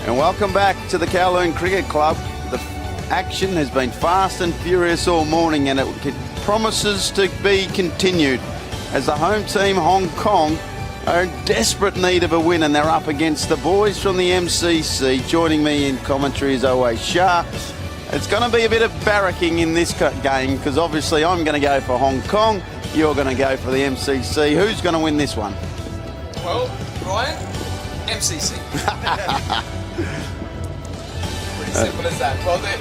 And welcome back to the Kowloon Cricket Club. The action has been fast and furious all morning, and it promises to be continued as the home team, Hong Kong, are in desperate need of a win, and they're up against the boys from the MCC. Joining me in commentary is always Shah. It's going to be a bit of barracking in this game because obviously I'm going to go for Hong Kong, you're going to go for the MCC. Who's going to win this one? Well, Ryan, MCC. Pretty simple as that. Well, they've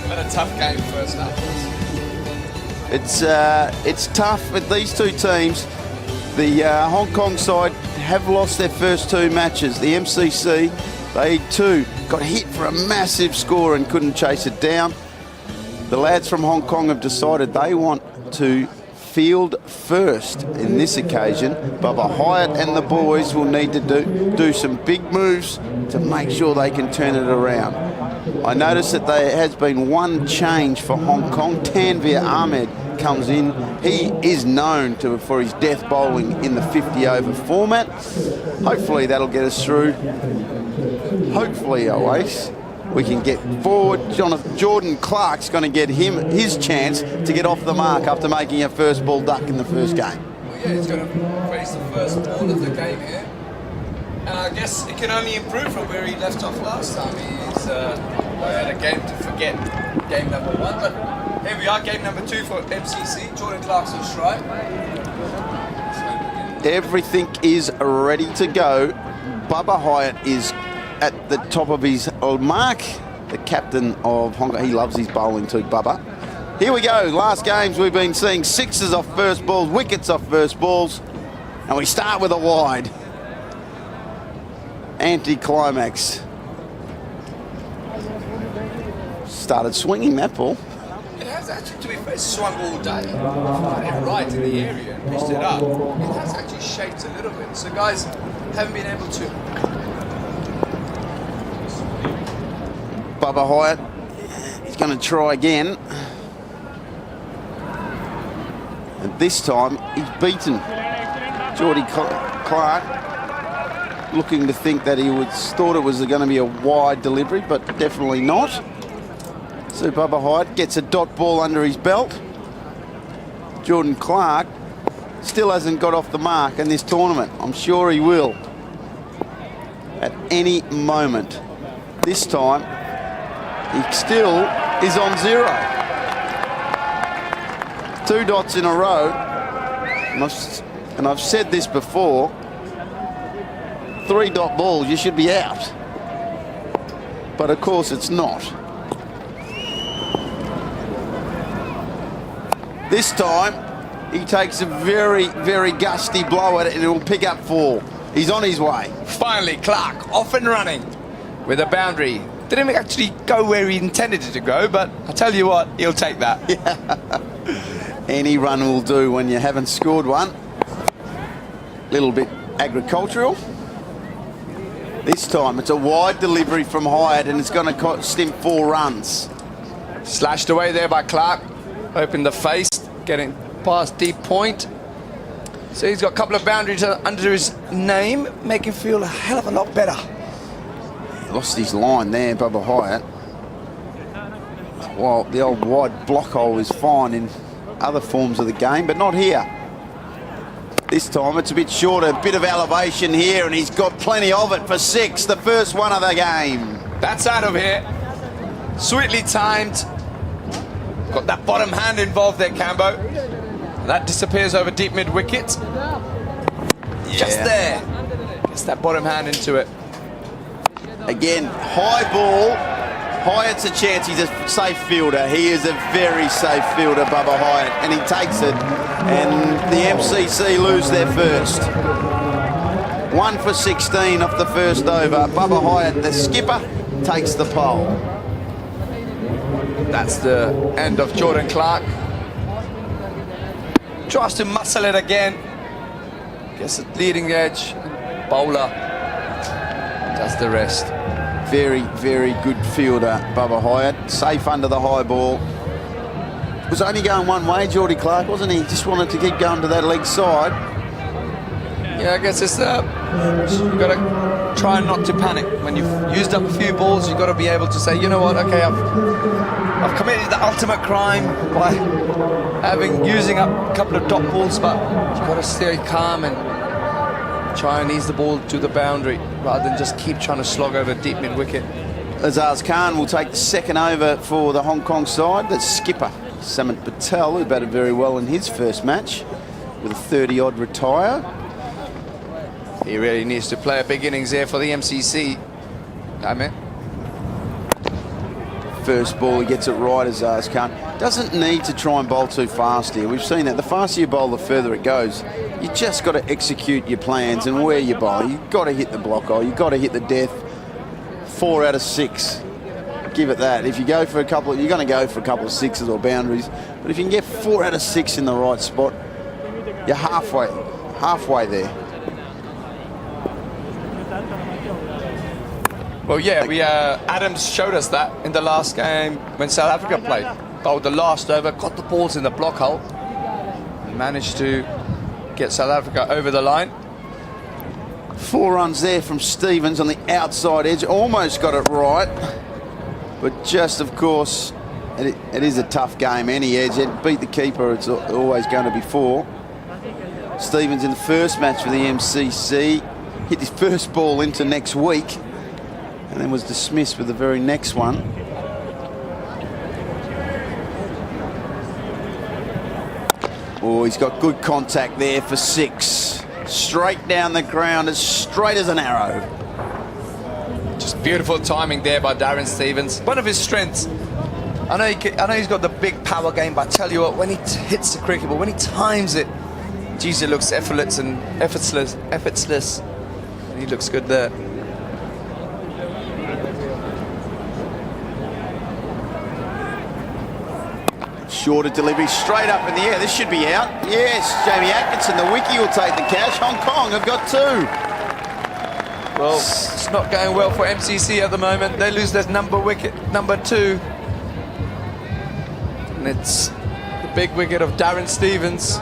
had a tough game first half. It's tough with these two teams. The Hong Kong side have lost their first two matches. The MCC, they too got hit for a massive score and couldn't chase it down. The lads from Hong Kong have decided they want to field first in this occasion. Bubba Hyatt and the boys will need to do some big moves to make sure they can turn it around. I noticed that there has been one change for Hong Kong. Tanveer Ahmed comes in. He is known for his death bowling in the 50-over format. Hopefully that'll get us through. Hopefully, Oasis, we can get forward. Jordan Clark's going to get his chance to get off the mark after making a first ball duck in the first game. Well, yeah, he's going to face the first ball of the game here. And I guess it can only improve from where he left off last time. He's had a game to forget game number one. But here we are, game number two for MCC. Jordan Clark's on strike. Everything is ready to go. Bubba Hyatt is at the top of his mark. The captain of Hong Kong, he loves his bowling too, Bubba. Here we go. Last games we've been seeing sixes off first balls, wickets off first balls, and we start with a wide. Anti-climax. Started swinging that ball. It has actually, to be fair, swung all day. It right in the area and pitched it up. It has actually shaped a little bit. So guys haven't been able to. Bubba Hyatt, he's going to try again. And this time he's beaten Jordan Clark, looking to think that he thought it was going to be a wide delivery, but definitely not. So Bubba Hyatt gets a dot ball under his belt. Jordan Clark still hasn't got off the mark in this tournament. I'm sure he will at any moment. This time he still is on zero. 2 dots in a row. And I've said this before, 3-dot balls, you should be out. But of course it's not. This time he takes a very, very gusty blow at it and it will pick up 4. He's on his way. Finally, Clark off and running with a boundary. Didn't actually go where he intended it to go, but I tell you what, he'll take that. Yeah. Any run will do when you haven't scored one. Little bit agricultural. This time it's a wide delivery from Hyatt and it's going to cost him 4 runs. Slashed away there by Clark. Opened the face, getting past deep point. So he's got a couple of boundaries under his name, make him feel a hell of a lot better. Lost his line there, Bubba Hyatt. Well, the old wide block hole is fine in other forms of the game, but not here. This time it's a bit shorter, a bit of elevation here, and he's got plenty of it for 6, the first one of the game. That's out of here. Sweetly timed. Got that bottom hand involved there, Cambo. That disappears over deep mid-wicket. Yeah. Just there. Gets that bottom hand into it. Again, high ball. Hyatt's a chance. He's a safe fielder. He is a very safe fielder, Bubba Hyatt, and he takes it. And the MCC lose their first. 1 for 16 off the first over. Bubba Hyatt, the skipper, takes the pole. That's the end of Jordan Clark. Tries to muscle it again. Gets the leading edge. Bowler does the rest. Very, very good fielder, Bubba Hyatt. Safe under the high ball. Was only going one way, Jordy Clark, wasn't he? Just wanted to keep going to that leg side. Yeah, I guess it's you got to try not to panic. When you've used up a few balls, you've got to be able to say, you know what, okay, I've committed the ultimate crime by using up a couple of dot balls, but you've got to stay calm and try and ease the ball to the boundary rather than just keep trying to slog over deep mid-wicket. Azaz Khan will take the second over for the Hong Kong side. The skipper, Samit Patel, who batted very well in his first match with a 30-odd retire. He really needs to play a big innings there for the MCC. First ball, he gets it right, Azaz Khan. Doesn't need to try and bowl too fast here. We've seen that. The faster you bowl, the further it goes. You just got to execute your plans and where you bowl. You've got to hit the block hole. You've got to hit the death. 4 out of 6. Give it that. If you go for a couple, you're going to go for a couple of sixes or boundaries. But if you can get 4 out of 6 in the right spot, you're halfway there. Well, yeah, Adams showed us that in the last game when South Africa played. Bowled the last over, got the balls in the block hole, and managed to get South Africa over the line. 4 runs there from Stevens on the outside edge. Almost got it right. But just, of course, it is a tough game. Any edge, beat the keeper, it's always going to be 4. Stevens in the first match for the MCC hit his first ball into next week and then was dismissed with the very next one. Oh, he's got good contact there for 6. Straight down the ground, as straight as an arrow. Just beautiful timing there by Darren Stevens. One of his strengths. I know he's got the big power game, but I tell you what, when he hits the cricket ball, when he times it, geez, it looks effortless. He looks good there. Shorter delivery, straight up in the air. This should be out. Yes, Jamie Atkinson, the wiki will take the cash. Hong Kong have got 2. Well, it's not going well for MCC at the moment. They lose their wicket, number 2. And it's the big wicket of Darren Stevens.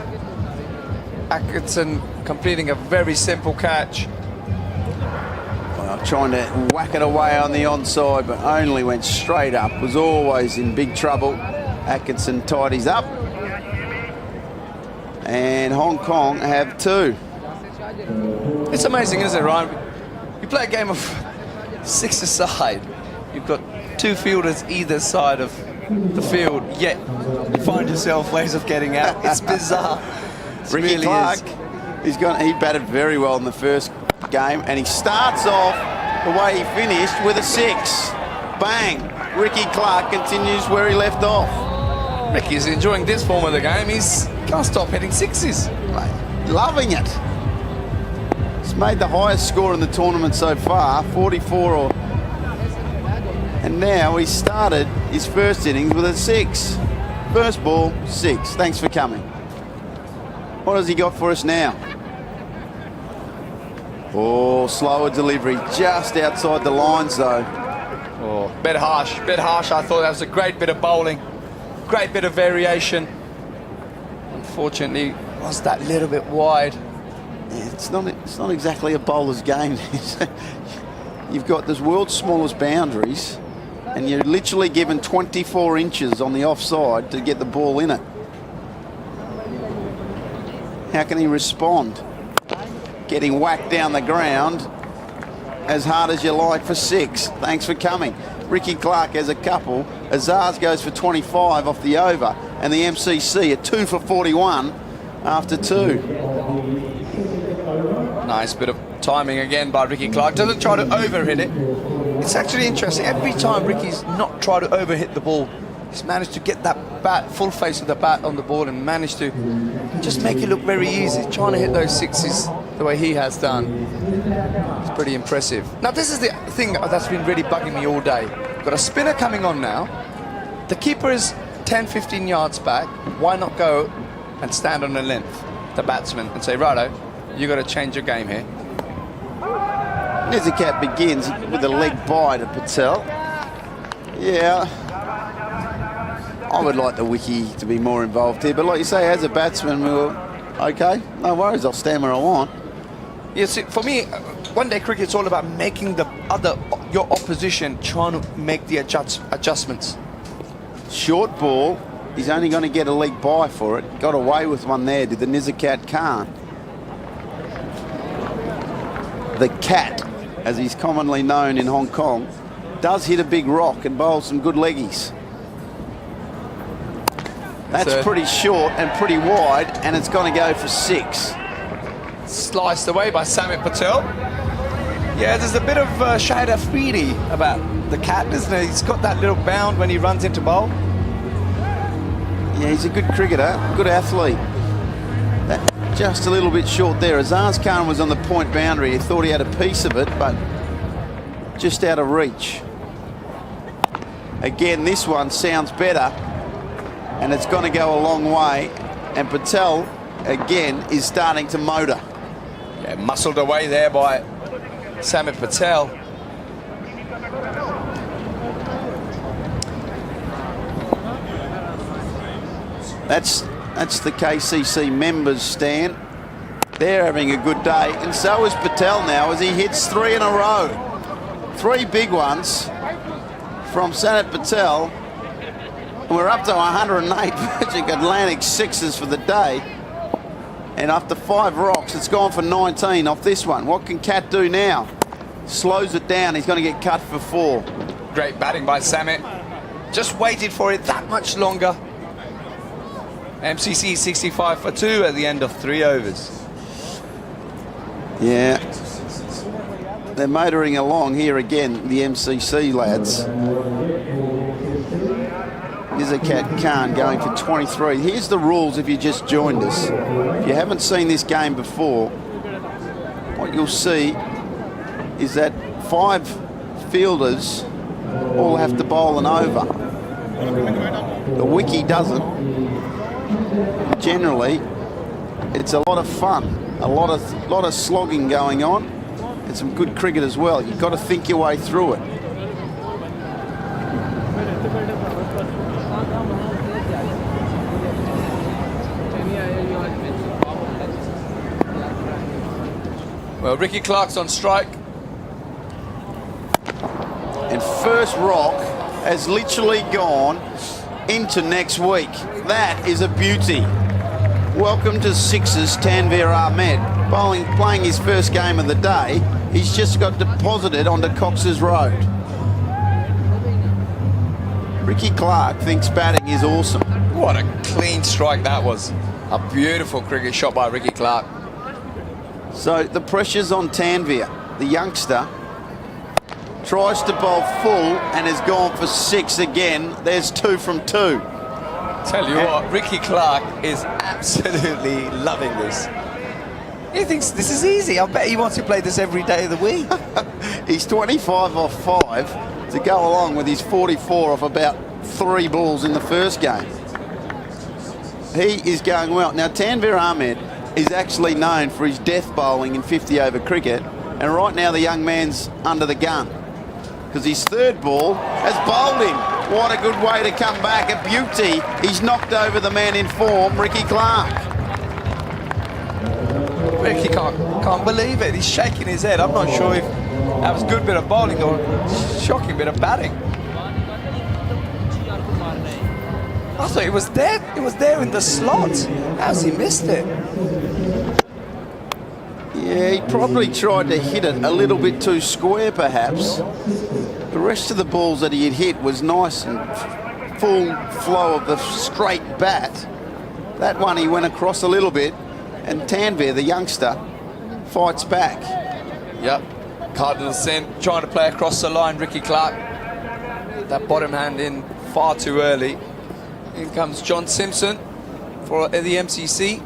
Atkinson completing a very simple catch. Well, trying to whack it away on the onside, but only went straight up. Was always in big trouble. Atkinson tidies up. And Hong Kong have 2. It's amazing, isn't it, Ryan? You play a game of 6-a-side. You've got 2 fielders either side of the field, yet you find yourself ways of getting out. It's bizarre. Ricky really Clark, he batted very well in the first game, and he starts off the way he finished with a 6. Bang! Ricky Clark continues where he left off. Ricky's enjoying this form of the game. He can't stop hitting 6s. Loving it. He's made the highest score in the tournament so far, 44. And now he started his first innings with a 6. First ball, 6. Thanks for coming. What has he got for us now? Oh, slower delivery, just outside the lines though. Oh, bit harsh. I thought that was a great bit of bowling. Great bit of variation. Unfortunately, was that little bit wide. Yeah, it's not exactly a bowler's game. You've got this world's smallest boundaries, and you're literally given 24 inches on the offside to get the ball in it. How can he respond? Getting whacked down the ground as hard as you like for 6. Thanks for coming. Ricky Clark has a couple. Azaz goes for 25 off the over, and the MCC are 2 for 41 after 2. Nice bit of timing again by Ricky Clark. Doesn't try to overhit it. It's actually interesting. Every time Ricky's not tried to overhit the ball, he's managed to get that bat, full face of the bat on the ball, and managed to just make it look very easy. Trying to hit those 6s the way he has done. It's pretty impressive. Now, this is the thing that's been really bugging me all day. Got a spinner coming on now. The keeper is 10, 15 yards back. Why not go and stand on the length, the batsman, and say, righto, you got to change your game here. Nizakat begins with a leg bye to Patel. Yeah. I would like the wiki to be more involved here, but like you say, as a batsman, okay, no worries, I'll stand where I want. Yes, for me, one-day cricket is all about making your opposition trying to make the adjustments. Short ball. He's only going to get a leg by for it. Got away with one there, did the Nizakat Khan. The Cat, as he's commonly known in Hong Kong, does hit a big rock and bowl some good leggies. That's pretty short and pretty wide, and it's going to go for 6. Sliced away by Samit Patel. Yeah, there's a bit of Shahid Afridi about the Cat, isn't there? He's got that little bound when he runs into bowl. Yeah, he's a good cricketer, good athlete. That just a little bit short there. Azaz Khan was on the point boundary. He thought he had a piece of it, but just out of reach. Again, this one sounds better, and it's going to go a long way. And Patel, again, is starting to motor. Yeah, muscled away there by Samit Patel. That's the KCC members stand. They're having a good day, and so is Patel now as he hits 3 in a row. 3 big ones from Samit Patel. And we're up to 108 Virgin Atlantic 6s for the day. And after 5 rocks, it's gone for 19 off this one. What can Cat do now? Slows it down. He's going to get cut for 4. Great batting by Samit. Just waited for it that much longer. MCC 65 for 2 at the end of 3 overs. Yeah. They're motoring along here again, the MCC lads. Nizakat Khan going for 23. Here's the rules if you just joined us. If you haven't seen this game before, what you'll see is that 5 fielders all have to bowl an over. The wiki doesn't. Generally, it's a lot of fun, a lot of slogging going on, and some good cricket as well. You've got to think your way through it. Well, Ricky Clark's on strike. And first rock has literally gone into next week. That is a beauty. Welcome to Sixers, Tanveer Ahmed. Playing his first game of the day. He's just got deposited onto Cox's Road. Ricky Clark thinks batting is awesome. What a clean strike that was. A beautiful cricket shot by Ricky Clark. So the pressure's on Tanveer. The youngster tries to bowl full and has gone for 6 again. There's 2 from 2. Tell you what, Ricky Clark is absolutely loving this. He thinks this is easy. I bet he wants to play this every day of the week. He's 25 off 5 to go along with his 44 off about 3 balls in the first game. He is going well. Now, Tanveer Ahmed is actually known for his death bowling in 50-over cricket, and right now the young man's under the gun because his 3rd ball has bowled him. What a good way to come back. A beauty. He's knocked over the man in form, Ricky Clark. Ricky can't believe it. He's shaking his head. I'm not sure if that was a good bit of bowling or shocking bit of batting. I thought it was there. It was there in the slot. How's he missed it? Yeah, he probably tried to hit it a little bit too square, perhaps. The rest of the balls that he had hit was nice and full flow of the straight bat. That one he went across a little bit, and Tanveer, the youngster, fights back. Yep. Cardinal Sin trying to play across the line. Ricky Clark. That bottom hand in far too early. In comes John Simpson for the MCC.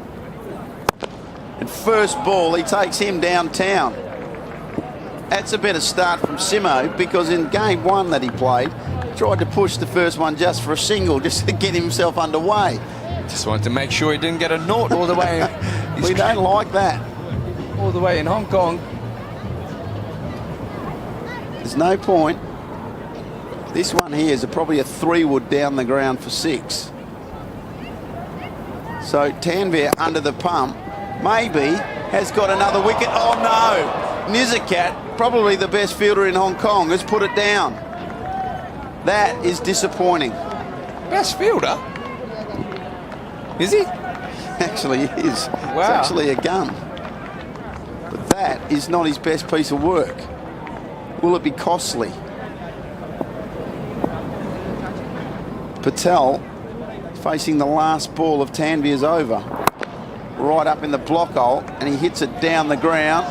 And first ball, he takes him downtown. That's a better start from Simo, because in game 1 that he played, tried to push the first one just for a single, just to get himself underway. Just wanted to make sure he didn't get a naught all the way. We don't like that. All the way in Hong Kong. There's no point. This one here is probably a 3-wood down the ground for 6. So Tanveer under the pump. Maybe has got another wicket. Oh no! Nizakat, probably the best fielder in Hong Kong, has put it down. That is disappointing. Best fielder? Is he? Actually, he is. Wow. It's actually a gun. But that is not his best piece of work. Will it be costly? Patel facing the last ball of Tanvir's over. Right up in the block hole, and he hits it down the ground.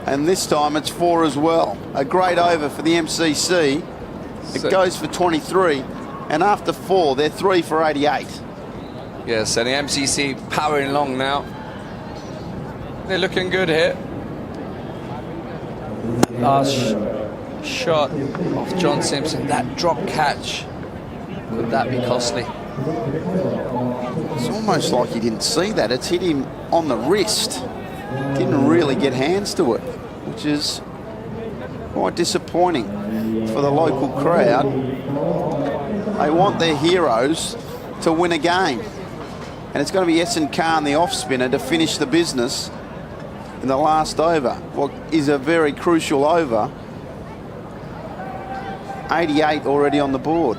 And this time it's 4 as well. A great over for the MCC. It goes for 23, and after 4, they're 3 for 88. Yeah, so the MCC powering along now. They're looking good here. Last shot of John Simpson, that drop catch. Could that be costly? It's almost like he didn't see that. It's hit him on the wrist. Didn't really get hands to it, which is quite disappointing for the local crowd. They want their heroes to win a game. And it's going to be Ehsan Khan, the off-spinner, to finish the business in the last over. What is a very crucial over. 88 already on the board.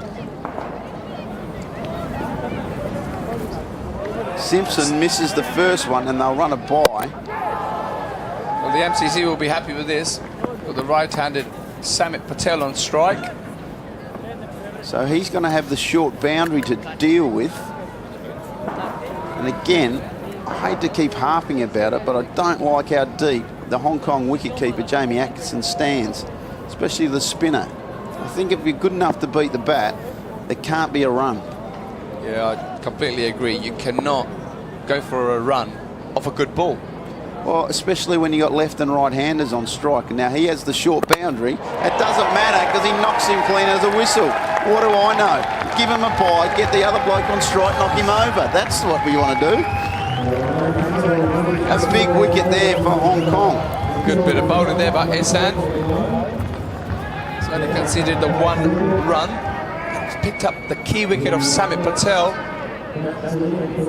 Simpson misses the first one and they'll run a bye. Well, the MCC will be happy with this. With the right-handed Samit Patel on strike. So he's going to have the short boundary to deal with. And again, I hate to keep harping about it, but I don't like how deep the Hong Kong wicketkeeper Jamie Atkinson stands, especially the spinner. I think if you're good enough to beat the bat, there can't be a run. Yeah, I completely agree. You cannot go for a run off a good ball. Well, especially when you got left and right-handers on strike. And now he has the short boundary. It doesn't matter because he knocks him clean as a whistle. What do I know? Give him a bye, get the other bloke on strike, knock him over. That's what we want to do. That's a big wicket there for Hong Kong. Good bit of bowling there by Ehsan. He's only conceded the 1 run. He's picked up the key wicket of Samit Patel.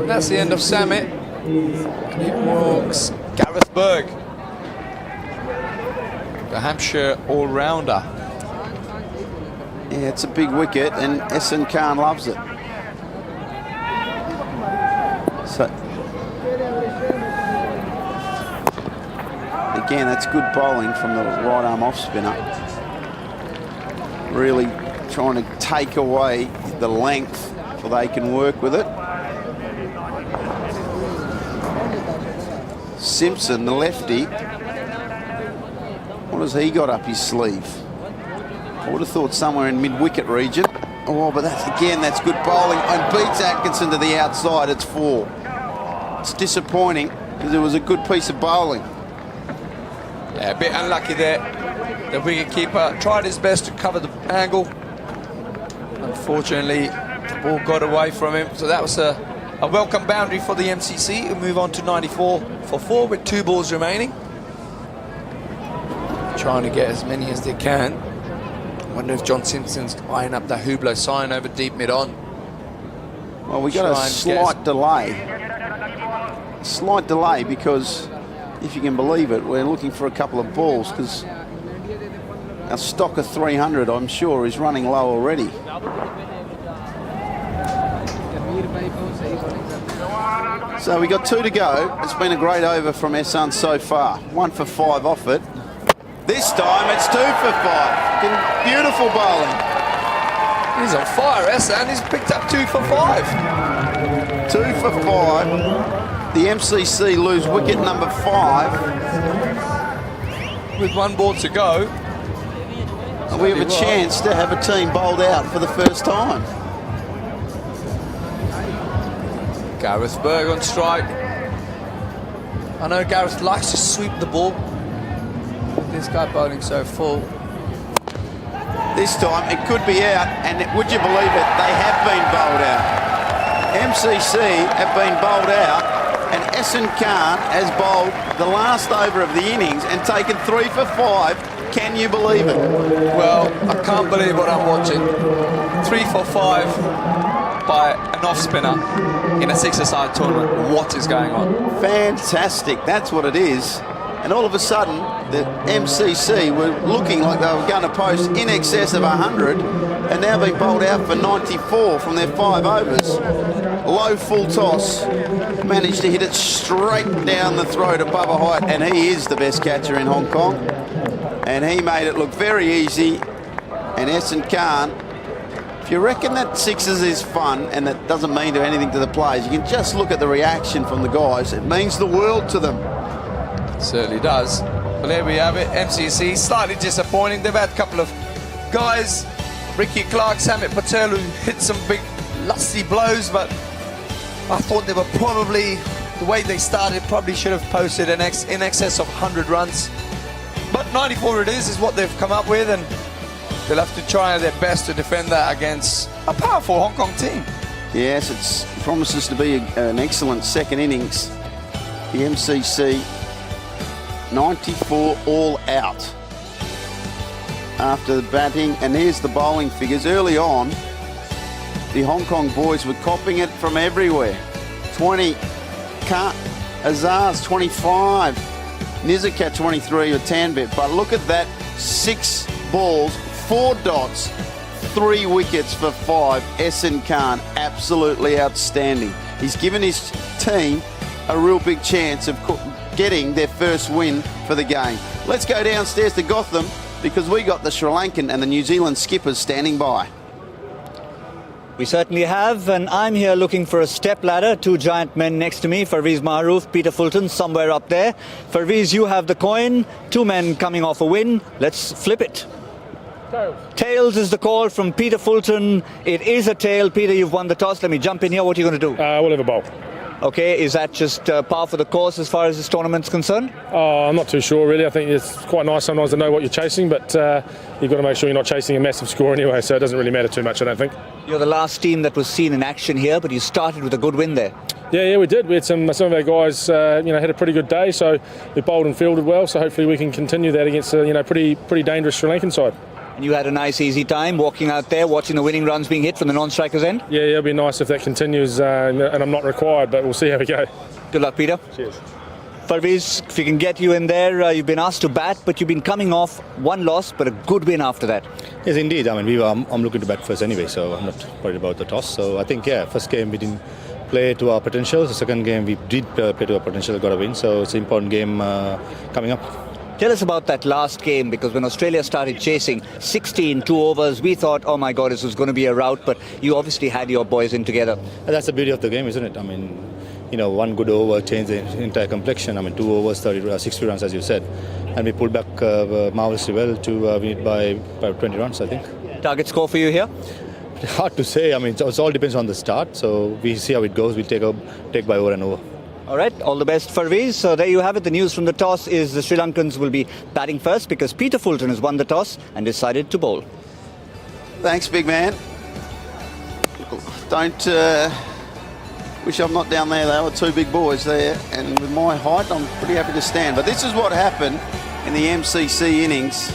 That's the end of Samit. And it walks Gareth Berg, the Hampshire all-rounder. Yeah, it's a big wicket, and Ehsan Khan loves it. So, again, that's good bowling from the right-arm off-spinner. Really trying to take away the length so they can work with it. Simpson, the lefty, what has he got up his sleeve? I would have thought somewhere in mid-wicket region. Oh, but that's good bowling and beats Atkinson to the outside. It's 4. It's disappointing because it was a good piece of bowling. Yeah, a bit unlucky there. The wicketkeeper tried his best to cover the angle. Unfortunately, the ball got away from him. So that was a welcome boundary for the MCC. We'll move on to 94 for 4 with 2 balls remaining. Trying to get as many as they can. Wonder if John Simpson's eyeing up the Hublot sign over deep mid-on. Well, we got a slight delay. Slight delay because, if you can believe it, we're looking for a couple of balls because our stock of 300, I'm sure, is running low already. So we got 2 to go. It's been a great over from Ehsan so far. 1 for 5 off it. This time it's 2 for 5. Beautiful bowling. He's on fire, Ehsan. He's picked up 2 for 5. 2 for 5. The MCC lose wicket number 5. With 1 ball to go. And we have a chance to have a team bowled out for the first time. Gareth Berg on strike. I know Gareth likes to sweep the ball. This guy bowling so full. This time it could be out, and would you believe it, they have been bowled out. MCC have been bowled out, and Ehsan Khan has bowled the last over of the innings and taken 3 for 5. Can you believe it? Well, I can't believe what I'm watching. 3 for 5. by an off-spinner in a six-a-side tournament. What is going on? Fantastic, that's what it is. And all of a sudden, the MCC were looking like they were going to post in excess of 100 and now being bowled out for 94 from their 5 overs. Low full toss, managed to hit it straight down the throat of Bubba Height, and he is the best catcher in Hong Kong. And he made it look very easy. And Ehsan Khan, if you reckon that sixes is fun and that doesn't mean anything to the players, you can just look at the reaction from the guys. It means the world to them. Certainly does. But there we have it. MCC slightly disappointing. They've had a couple of guys, Ricky Clark, Samit Patel, who hit some big lusty blows, but I thought they were probably, the way they started, probably should have posted in excess of 100 runs. But 94 it is what they've come up with, and they'll have to try their best to defend that against a powerful Hong Kong team. Yes, it promises to be an excellent second innings. The MCC 94 all out after the batting, and here's the bowling figures. Early on, the Hong Kong boys were copying it from everywhere. 20, Azaz 25, Nizakat 23 with Tanbit. But look at that, 6 balls, 4 dots, 3 wickets for 5. Ehsan Khan, absolutely outstanding. He's given his team a real big chance of getting their first win for the game. Let's go downstairs to Gotham because we got the Sri Lankan and the New Zealand skippers standing by. We certainly have, and I'm here looking for a step ladder. 2 giant men next to me, Parvez Maroof, Peter Fulton, somewhere up there. Parvez, you have the coin. 2 men coming off a win. Let's flip it. Tails. Tails is the call from Peter Fulton. It is a tail. Peter, you've won the toss. Let me jump in here. What are you going to do? We'll have a bowl. Okay, is that just par for the course as far as this tournament's concerned? I'm not too sure, really. I think it's quite nice sometimes to know what you're chasing, but you've got to make sure you're not chasing a massive score anyway, so it doesn't really matter too much, I don't think. You're the last team that was seen in action here, but you started with a good win there. Yeah, we did. We had some of our guys, had a pretty good day, so we bowled and fielded well. So hopefully we can continue that against a pretty dangerous Sri Lankan side. And you had a nice, easy time walking out there, watching the winning runs being hit from the non-strikers' end. Yeah, it'll be nice if that continues, and I'm not required, but we'll see how we go. Good luck, Peter. Cheers. Parvez, if we can get you in there, you've been asked to bat, but you've been coming off 1 loss, but a good win after that. Yes, indeed. I mean, I'm looking to bat first anyway, so I'm not worried about the toss. So I think, first game we didn't play to our potential. The second game we did play to our potential, got a win. So it's an important game coming up. Tell us about that last game, because when Australia started chasing 16, 2 overs, we thought, oh my God, this was going to be a rout, but you obviously had your boys in together. And that's the beauty of the game, isn't it? I mean, 1 good over changed the entire complexion. I mean, 2 overs, 60 runs, as you said. And we pulled back marvellously well to win it by 20 runs, I think. Target score for you here? Hard to say. I mean, it all depends on the start. So we see how it goes. We'll take by over and over. All right, all the best, Parvez. So there you have it. The news from the toss is the Sri Lankans will be batting first because Peter Fulton has won the toss and decided to bowl. Thanks, big man. Don't wish I'm not down there. They were 2 big boys there, and with my height, I'm pretty happy to stand. But this is what happened in the MCC innings.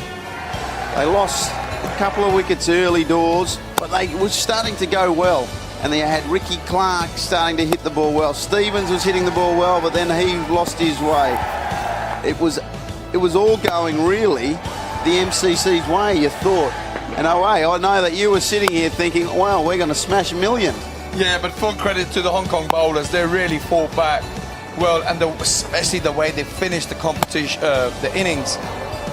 They lost a couple of wickets early doors, but they were starting to go well. And they had Ricky Clark starting to hit the ball well. Stevens was hitting the ball well, but then he lost his way. It was all going really the MCC's way, you thought. And oh, hey, I know that you were sitting here thinking, wow, we're going to smash 1 million. Yeah, but full credit to the Hong Kong bowlers. They really fought back well, and especially the way they finished the competition, the innings.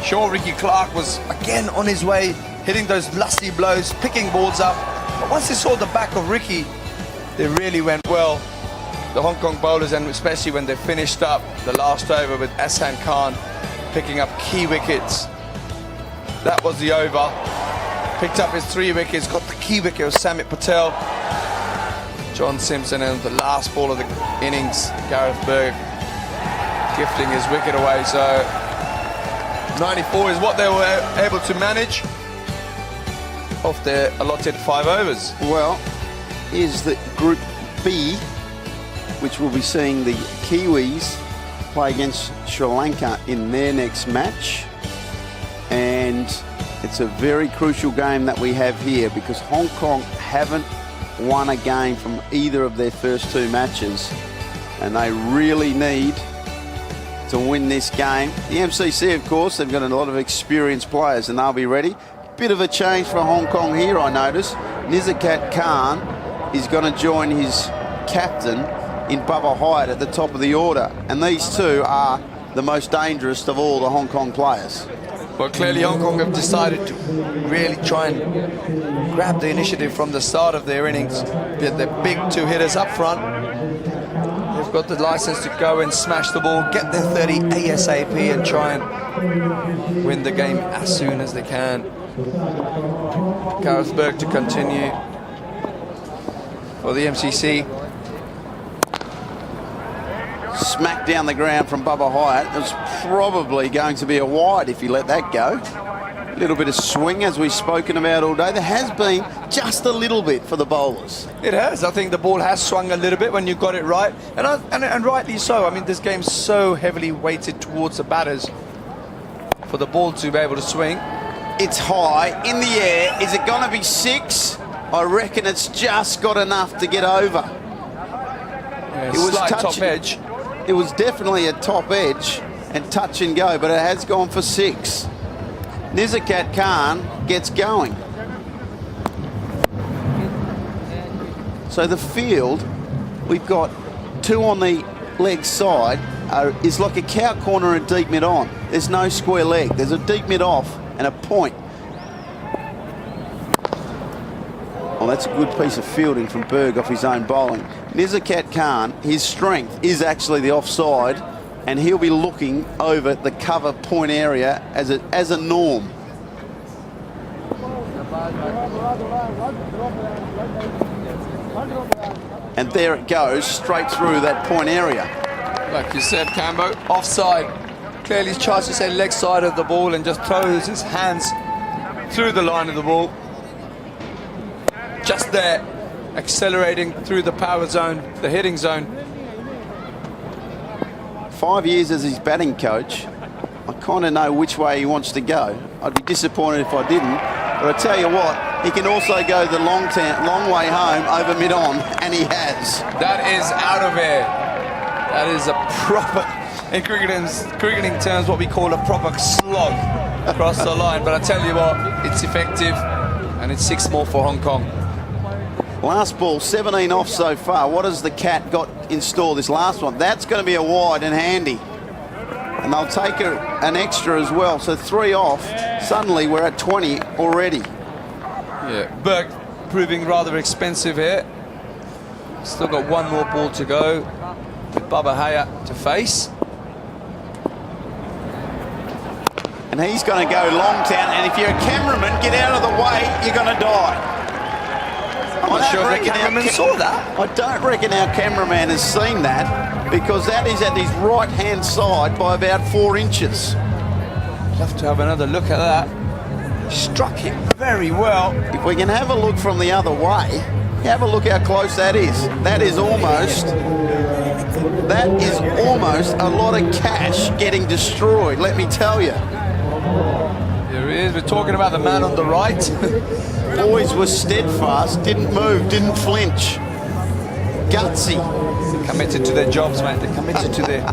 Sure, Ricky Clark was again on his way, hitting those lusty blows, picking balls up. But once they saw the back of Ricky, they really went well. The Hong Kong bowlers, and especially when they finished up the last over with Ehsan Khan picking up key wickets. That was the over. Picked up his 3 wickets, got the key wicket of Samit Patel. John Simpson, and the last ball of the innings, Gareth Berg gifting his wicket away. So 94 is what they were able to manage off their allotted 5 overs. Well, here's the Group B, which will be seeing the Kiwis play against Sri Lanka in their next match. And it's a very crucial game that we have here because Hong Kong haven't won a game from either of their first 2 matches, and they really need to win this game. The MCC, of course, they've got a lot of experienced players and they'll be ready. Bit of a change for Hong Kong here, I notice. Nizakat Khan is going to join his captain in Bubba Hyatt at the top of the order, and these two are the most dangerous of all the Hong Kong players. Well, clearly Hong Kong have decided to really try and grab the initiative from the start of their innings. Get the big 2 hitters up front. They've got the license to go and smash the ball, get their 30 ASAP and try and win the game as soon as they can. Gareth Burke to continue for the MCC. Smack down the ground from Bubba Hyatt. It was probably going to be a wide if he let that go. A little bit of swing, as we've spoken about all day. There has been just a little bit for the bowlers. It has. I think the ball has swung a little bit when you got it right, and rightly so. I mean, this game's so heavily weighted towards the batters for the ball to be able to swing. It's high in the air. Is it going to be 6? I reckon it's just got enough to get over. Yeah, It was slight top touching. edge. It was definitely a top edge and touch and go, but it has gone for 6. Nizakat Khan gets going. So the field, we've got 2 on the leg side, is like a cow corner and deep mid on. There's no square leg. There's a deep mid off and a point. Well, that's a good piece of fielding from Berg off his own bowling. Nizakat Khan, his strength is actually the offside, and he'll be looking over the cover point area as a norm. And there it goes, straight through that point area. Like you said, Cambo, offside. Clearly tries to say leg side of the ball and just throws his hands through the line of the ball. Just there, accelerating through the power zone, the hitting zone. 5 years as his batting coach, I kind of know which way he wants to go. I'd be disappointed if I didn't, but I tell you what, he can also go the long way home over mid-on, and he has. That is out of air. That is a proper, in cricketing terms, what we call a proper slog across the line. But I tell you what, it's effective, and it's 6 more for Hong Kong. Last ball, 17 off so far. What has the Cat got in store this last one? That's going to be a wide and handy. And they'll take an extra as well. So 3 off. Suddenly we're at 20 already. Yeah, Burke proving rather expensive here. Still got 1 more ball to go with Bubba Hyatt to face. And he's going to go long town. And if you're a cameraman, get out of the way, you're going to die. I'm not sure the cameraman saw that. I don't reckon our cameraman has seen that, because that is at his right-hand side by about 4 inches. Love to have another look at that. Struck it very well. If we can have a look from the other way, have a look how close that is. That is almost a lot of cash getting destroyed, let me tell you. Here he is. We're talking about the man on the right. Boys were steadfast, didn't move, didn't flinch. Gutsy. Committed to their jobs, mate. They're committed to their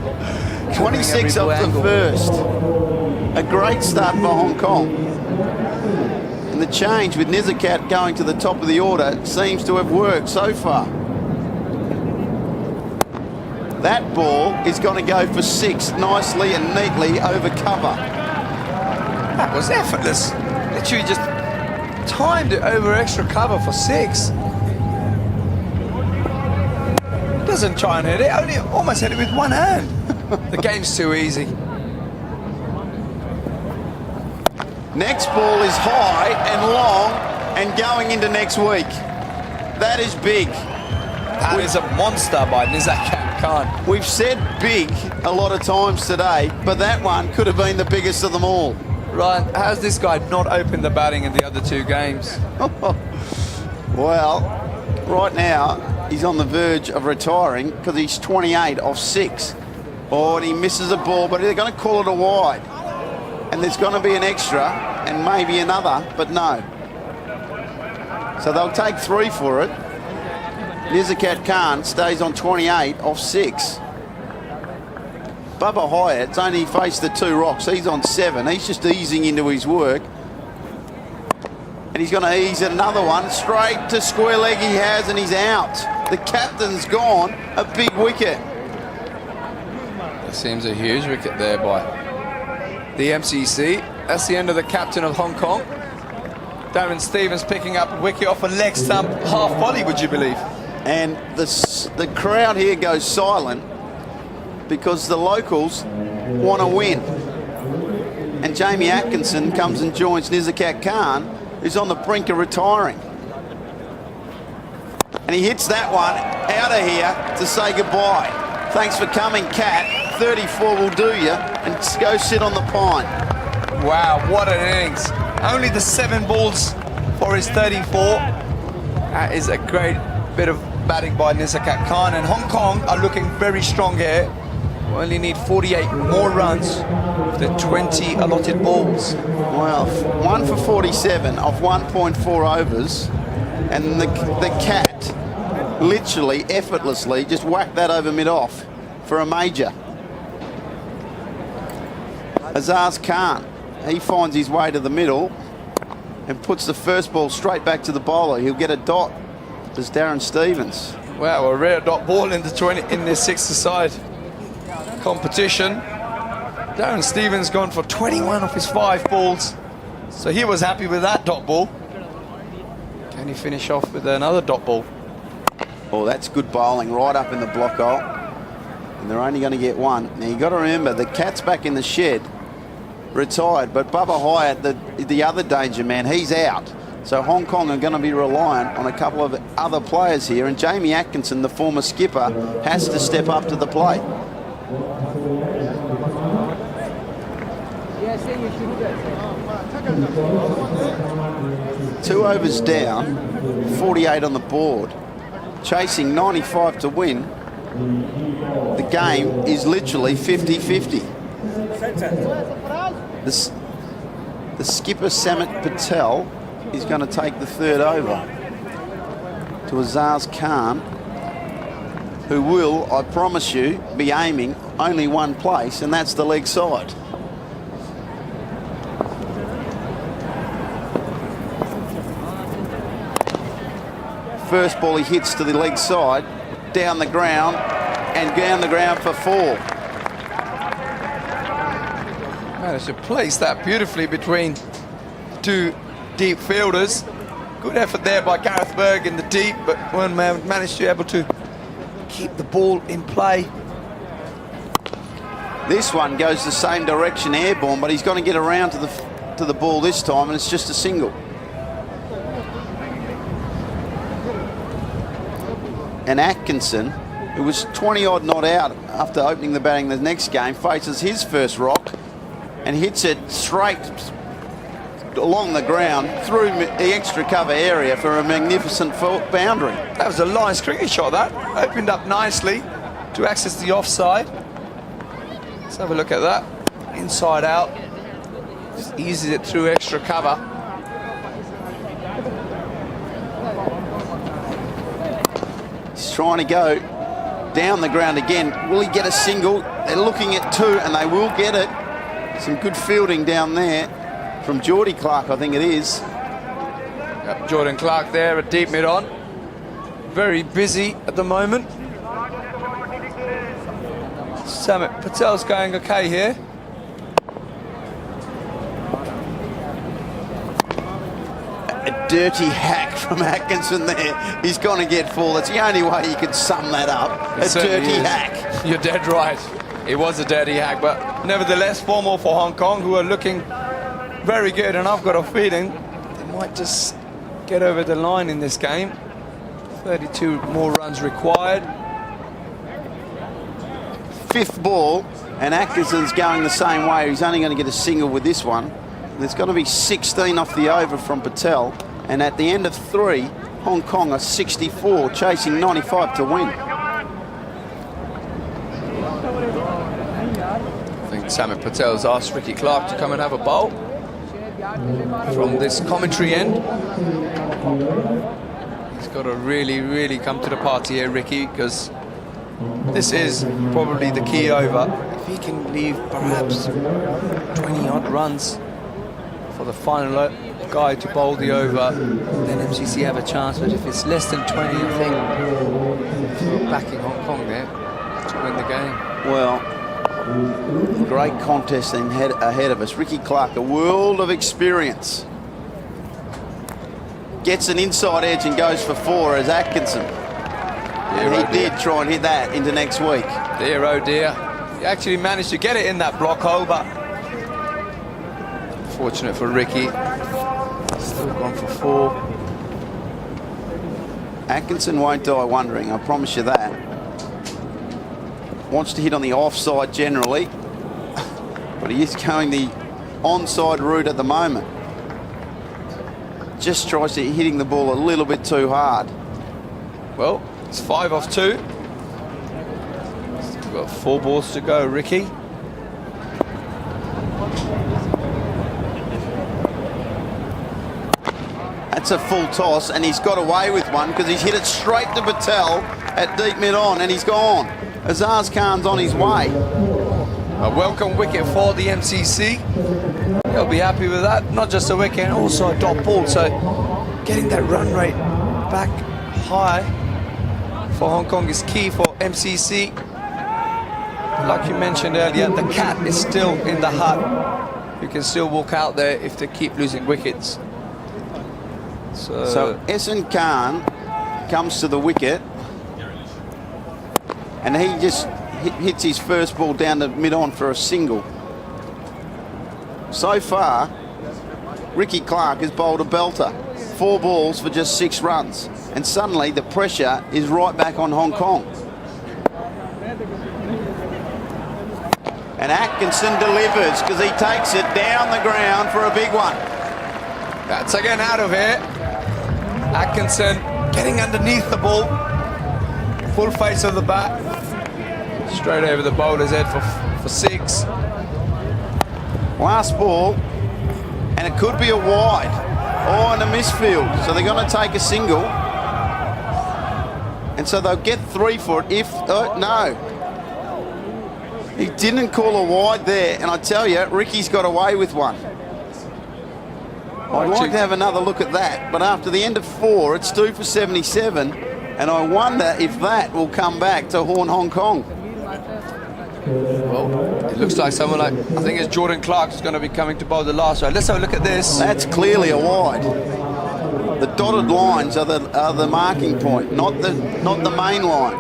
26 off the first. A great start for Hong Kong. And the change with Nizakat going to the top of the order seems to have worked so far. That ball is going to go for 6 nicely and neatly over cover. That was effortless. Literally just timed it over extra cover for 6. Doesn't try and hit it, only almost hit it with 1 hand. The game's too easy. Next ball is high and long and going into next week. That is big. That is a monster by Nizakat Khan. We've said big a lot of times today, but that one could have been the biggest of them all. Ryan, how's this guy not opened the batting in the other 2 games? Well, right now he's on the verge of retiring because he's 28 off 6. Oh, and he misses a ball, but they're going to call it a wide. And there's going to be an extra and maybe another, but no. So they'll take 3 for it. Nizakat Khan stays on 28 off 6. Bubba Hyatt's only faced the 2 rocks. He's on 7. He's just easing into his work. And he's going to ease another one. Straight to square leg he has, and he's out. The captain's gone. A big wicket. That seems a huge wicket there by the MCC. That's the end of the captain of Hong Kong. Darren Stevens picking up a wicket off a leg stump, half volley, would you believe? And the crowd here goes silent because the locals want to win. And Jamie Atkinson comes and joins Nizakat Khan, who's on the brink of retiring. And he hits that one out of here to say goodbye. Thanks for coming, Cat. 34 will do you, and go sit on the pine. Wow, what an innings. Only the 7 balls for his 34. That is a great bit of batting by Nizakat Khan, and Hong Kong are looking very strong here. We only need 48 more runs with the 20 allotted balls. Well, 1 for 47 of 1.4 overs, and the Cat literally, effortlessly, just whacked that over mid-off for a major. Azaz Khan, he finds his way to the middle and puts the first ball straight back to the bowler. He'll get a dot. There's Darren Stevens. Wow, a rare dot ball in the 6-a-side competition. Darren Stevens gone for 21 of his 5 balls, so he was happy with that dot ball. Can he finish off with another dot ball? Oh, that's good bowling right up in the block hole, and they're only going to get 1. Now you got to remember the Cat's back in the shed, retired, but Bubba Hyatt, the other danger man, he's out. So Hong Kong are going to be reliant on a couple of other players here, and Jamie Atkinson, the former skipper, has to step up to the plate. Two overs down, 48 on the board, chasing 95 to win. The game is literally 50-50. The skipper, Samit Patel, is going to take the 3rd over to Azaz Khan, who will, I promise you, be aiming only one place, and that's the leg side. First ball he hits to the leg side, down the ground, and down the ground for 4. Managed to place that beautifully between 2 deep fielders. Good effort there by Gareth Berg in the deep, but one man managed to be able to keep the ball in play. This one goes the same direction, airborne, but he's going to get around to the ball this time, and it's just a single. And Atkinson, who was 20-odd not out after opening the batting the next game, faces his first rock and hits it straight along the ground through the extra cover area for a magnificent boundary. That was a nice cricket shot, that. Opened up nicely to access the offside. Let's have a look at that. Inside out. Just eases it through extra cover. He's trying to go down the ground again. Will he get a single? They're looking at 2, and they will get it. Some good fielding down there from Geordie Clark, I think it is. Yep, Jordan Clark there at deep mid-on. Very busy at the moment. Samit Patel's going okay here. A dirty hack from Atkinson there. He's going to get 4. That's the only way you could sum that up. A dirty hack. You're dead right. It was a dirty hack, but nevertheless, 4 more for Hong Kong, who are looking very good, and I've got a feeling they might just get over the line in this game. 32 more runs required. 5th ball, and Atkinson's going the same way. He's only going to get a single with this one. There's going to be 16 off the over from Patel, and at the end of 3, Hong Kong are 64, chasing 95 to win. I think Samit Patel's asked Ricky Clark to come and have a bowl from this commentary end. He's got to really, really come to the party here, Ricky, because this is probably the key over. If he can leave perhaps 20-odd runs for the final guy to bowl the over, then MCC have a chance. But if it's less than 20, I think we're backing Hong Kong there to win the game. Well, great contest then ahead of us. Ricky Clark, a world of experience. Gets an inside edge and goes for 4 as Atkinson. And he did try and hit that into next week. Dear, oh dear. He actually managed to get it in that block hole, but fortunate for Ricky. Still gone for 4. Atkinson won't die wondering, I promise you that. Wants to hit on the offside generally, but he is going the onside route at the moment. Just tries to hitting the ball a little bit too hard. Well, it's 5 off 2. Still got 4 balls to go, Ricky. That's a full toss, and he's got away with one because he's hit it straight to Patel at deep mid-on, and he's gone. Azaz Khan's on his way. A welcome wicket for the MCC. He'll be happy with that. Not just a wicket, also a dot ball. So getting that run rate back high for Hong Kong is key for MCC. Like you mentioned earlier, the cat is still in the hut. You can still walk out there if they keep losing wickets. So Ehsan Khan comes to the wicket, and he just hits his first ball down the mid-on for a single. So far, Ricky Clark has bowled a belter. 4 balls for just 6 runs. And suddenly the pressure is right back on Hong Kong. And Atkinson delivers because he takes it down the ground for a big one. That's again out of here. Atkinson getting underneath the ball. Full face of the bat. Straight over the bowler's head for 6. Last ball, and it could be a wide or in a misfield. So they're going to take a single. And so they'll get 3 for it if... no. He didn't call a wide there, and I tell you, Ricky's got away with one. I'd like to have another look at that, but after the end of 4, it's 2 for 77, and I wonder if that will come back to haunt Hong Kong. Well, it looks like someone like, I think it's Jordan Clark who's going to be coming to bowl the last one. Let's have a look at this. That's clearly a wide. The dotted lines are the marking point, not the main line.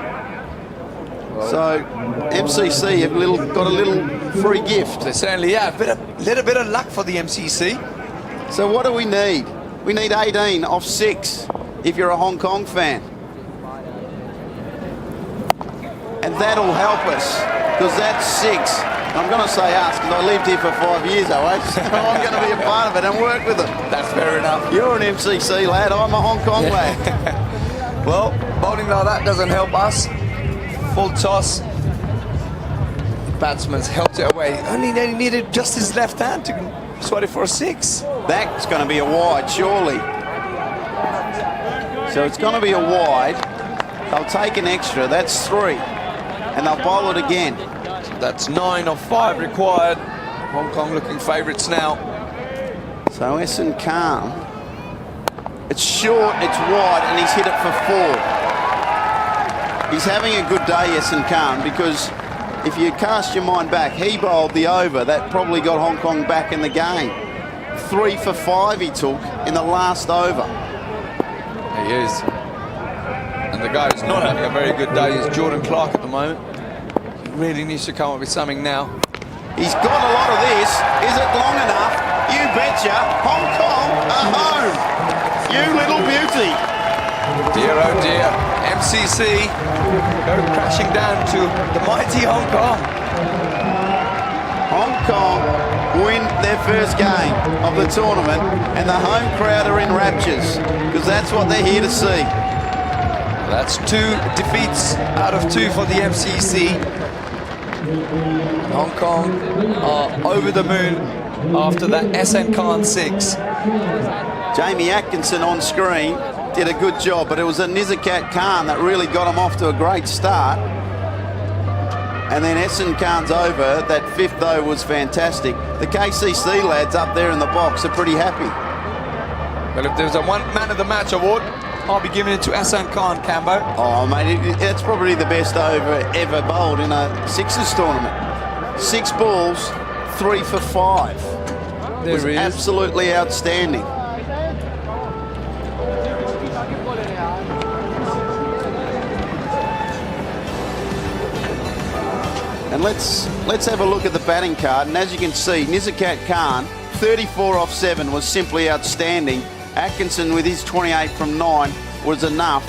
So MCC have got a little free gift. They certainly have. A little bit of luck for the MCC. So what do we need? We need 18 off 6 if you're a Hong Kong fan. And that'll help us, because that's 6. I'm going to say us, because I lived here for 5 years, so I'm going to be a part of it and work with them. That's fair enough. You're an MCC lad, I'm a Hong Kong lad. Well, bowling like that doesn't help us. Full toss. The batsman's helped it away. Only needed just his left hand to swat it for a 6. That's going to be a wide, surely. So it's going to be a wide. They'll take an extra, that's 3. And they'll bowl it again. That's 9 of 5 required. Hong Kong looking favourites now. So Ehsan Khan, it's short, it's wide, and he's hit it for 4. He's having a good day, Ehsan Khan, because if you cast your mind back, he bowled the over. That probably got Hong Kong back in the game. 3 for 5 he took in the last over. He is. And the guy who's not having a very good day is Jordan Clark at the moment. He really needs to come up with something now. He's got a lot of this. Is it long enough? You betcha. Hong Kong are home. You little beauty. Dear oh dear. MCC go crashing down to the mighty Hong Kong. Hong Kong win their first game of the tournament, and the home crowd are in raptures, because that's what they're here to see. That's 2 defeats out of 2 for the MCC. Hong Kong are over the moon after that Ehsan Khan 6. Jamie Atkinson on screen did a good job, but it was a Nizakat Khan that really got him off to a great start. And then Essen Khan's over. That fifth, though, was fantastic. The KCC lads up there in the box are pretty happy. Well, if there's a one man of the match award, I'll be giving it to Hassan Khan, Cambo. Oh, mate, that's probably the best over ever bowled in a sixes tournament. 6 balls, 3 for 5. There was he is. Absolutely outstanding. And let's have a look at the batting card. And as you can see, Nizakat Khan, 34 off 7 was simply outstanding. Atkinson with his 28 from 9 was enough.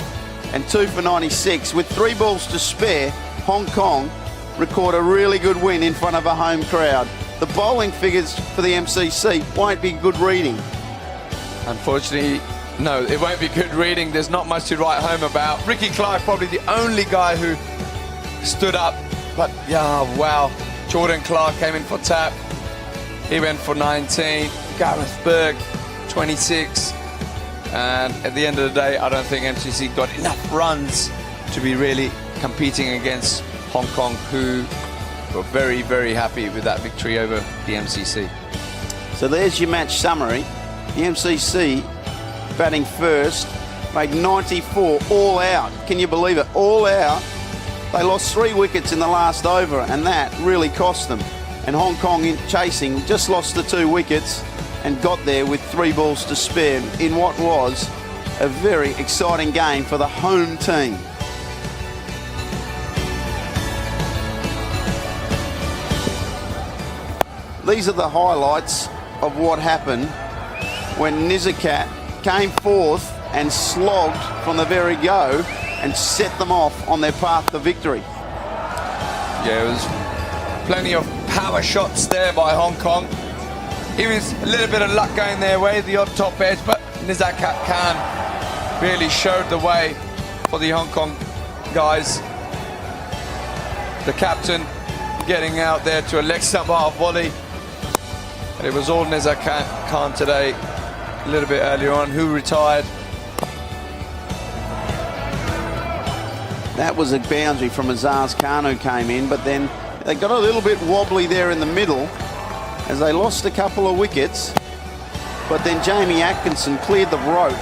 And 2 for 96. With 3 balls to spare, Hong Kong record a really good win in front of a home crowd. The bowling figures for the MCC won't be good reading. Unfortunately, no, it won't be good reading. There's not much to write home about. Ricky Clark, probably the only guy who stood up. But yeah, wow. Jordan Clark came in for tap. He went for 19. Gareth Berg, 26. And at the end of the day, I don't think MCC got enough runs to be really competing against Hong Kong, who were very, very happy with that victory over the MCC. So there's your match summary. The MCC batting first, made 94 all out. Can you believe it? All out. They lost 3 wickets in the last over, and that really cost them. And Hong Kong, in chasing, just lost the 2 wickets and got there with 3 balls to spare in what was a very exciting game for the home team. These are the highlights of what happened when Nizakat came forth and slogged from the very go and set them off on their path to victory. Yeah, it was plenty of power shots there by Hong Kong. It was a little bit of luck going their way, the odd top edge, but Nizakat Khan really showed the way for the Hong Kong guys. The captain getting out there to a leg stump half volley. And it was all Nizakat Khan today, a little bit earlier on, who retired. That was a boundary from Azaz Khan who came in, but then they got a little bit wobbly there in the middle as they lost a couple of wickets. But then Jamie Atkinson cleared the rope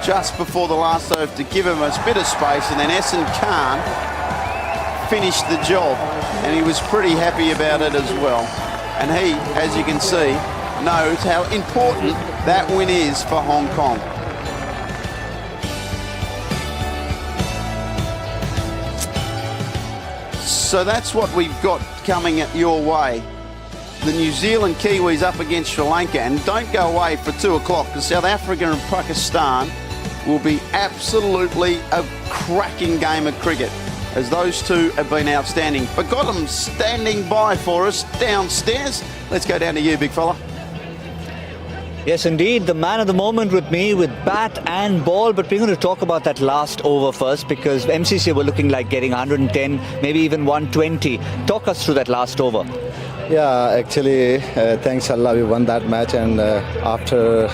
just before the last over to give him a bit of space, and then Essen Khan finished the job, and he was pretty happy about it as well. And he, as you can see, knows how important that win is for Hong Kong. So that's what we've got coming at your way. The New Zealand Kiwis up against Sri Lanka, and don't go away for 2 o'clock because South Africa and Pakistan will be absolutely a cracking game of cricket, as those two have been outstanding. But got them standing by for us downstairs. Let's go down to you, big fella. Yes, indeed, the man of the moment with me with bat and ball, but we're going to talk about that last over first because MCC were looking like getting 110, maybe even 120. Talk us through that last over. Yeah, actually, thanks Allah, we won that match, and after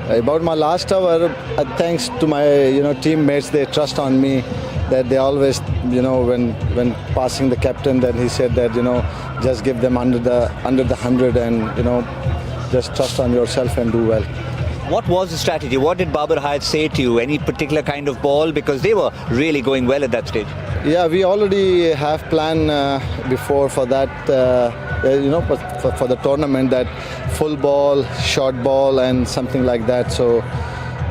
about my last over, thanks to my teammates, they trust on me. That they always, when passing the captain, then he said that just give them under the 100 and just trust on yourself and do well. What was the strategy? What did Babar Hayat say to you? Any particular kind of ball? Because they were really going well at that stage. Yeah, we already have planned before for that, for the tournament, that full ball, short ball and something like that. So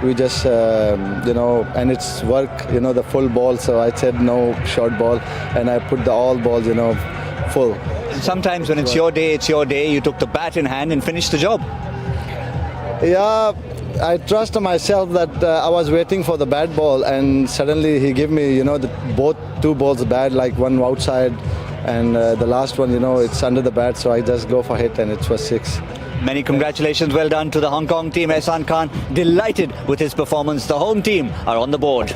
we just, and it's work, the full ball. So I said no short ball, and I put the all balls, full. Sometimes when it's your day, you took the bat in hand and finished the job. Yeah, I trust myself that I was waiting for the bad ball, and suddenly he gave me, both 2 balls bad, like one outside, and the last one, it's under the bat, so I just go for hit, and it was 6. Many congratulations, well done to the Hong Kong team. Hassan Khan delighted with his performance. The home team are on the board.